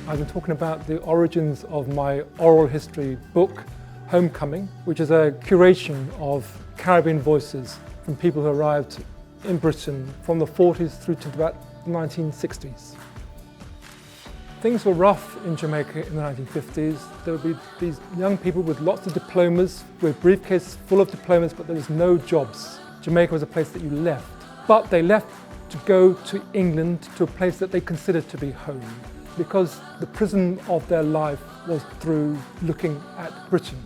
I've been talking about the origins of my oral history book, Homecoming, which is a curation of Caribbean voices from people who arrived in Britain from the 40s through to about the 1960s. Things were rough in Jamaica in the 1950s. There would be these young people with lots of diplomas, with briefcases full of diplomas, but there was no jobs. Jamaica was a place that you left. But they left to go to England, to a place that they considered to be home, because the prism of their life was through looking at Britain.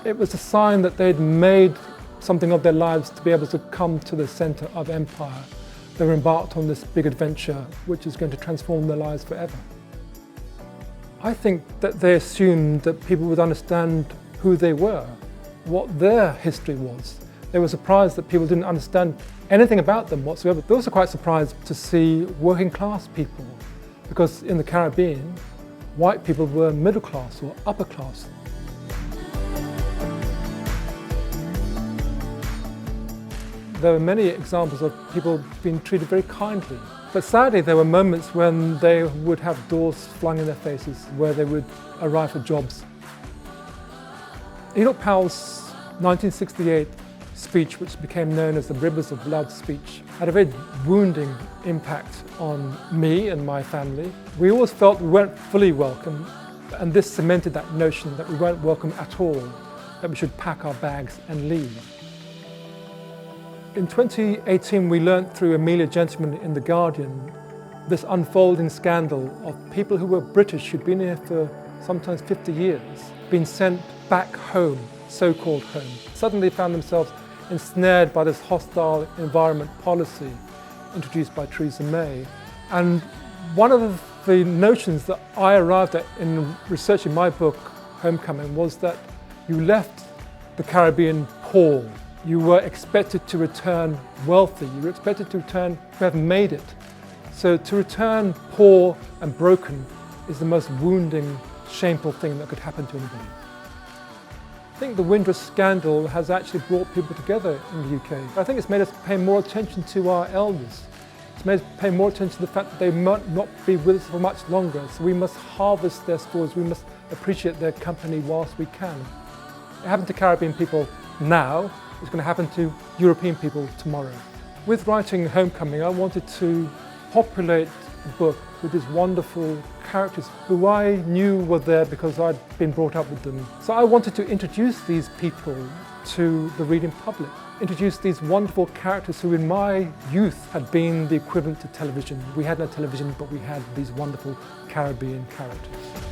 It was a sign that they'd made something of their lives to be able to come to the centre of empire. They were embarked on this big adventure which is going to transform their lives forever. I think that they assumed that people would understand who they were, what their history was. They were surprised that people didn't understand anything about them whatsoever. They were also quite surprised to see working class people, because in the Caribbean, white people were middle class or upper class. There were many examples of people being treated very kindly. But sadly, there were moments when they would have doors flung in their faces, where they would arrive for jobs. Enoch Powell's 1968 speech, which became known as the Rivers of Blood speech, had a very wounding impact on me and my family. We always felt we weren't fully welcome, and this cemented that notion that we weren't welcome at all, that we should pack our bags and leave. In 2018, we learnt through Amelia Gentleman in The Guardian this unfolding scandal of people who were British, who'd been here for sometimes 50 years, being sent back home, so-called home. Suddenly found themselves ensnared by this hostile environment policy introduced by Theresa May. And one of the notions that I arrived at in researching my book, Homecoming, was that you left the Caribbean poor. You were expected to return wealthy. You were expected to return to have made it. So to return poor and broken is the most wounding, shameful thing that could happen to anybody. I think the Windrush scandal has actually brought people together in the UK. I think it's made us pay more attention to our elders. It's made us pay more attention to the fact that they might not be with us for much longer. So we must harvest their stories. We must appreciate their company whilst we can. It happened to Caribbean people now. It's going to happen to European people tomorrow. With writing Homecoming, I wanted to populate the book with these wonderful characters who I knew were there because I'd been brought up with them. So I wanted to introduce these people to the reading public, introduce these wonderful characters who in my youth had been the equivalent to television. We had no television, but we had these wonderful Caribbean characters.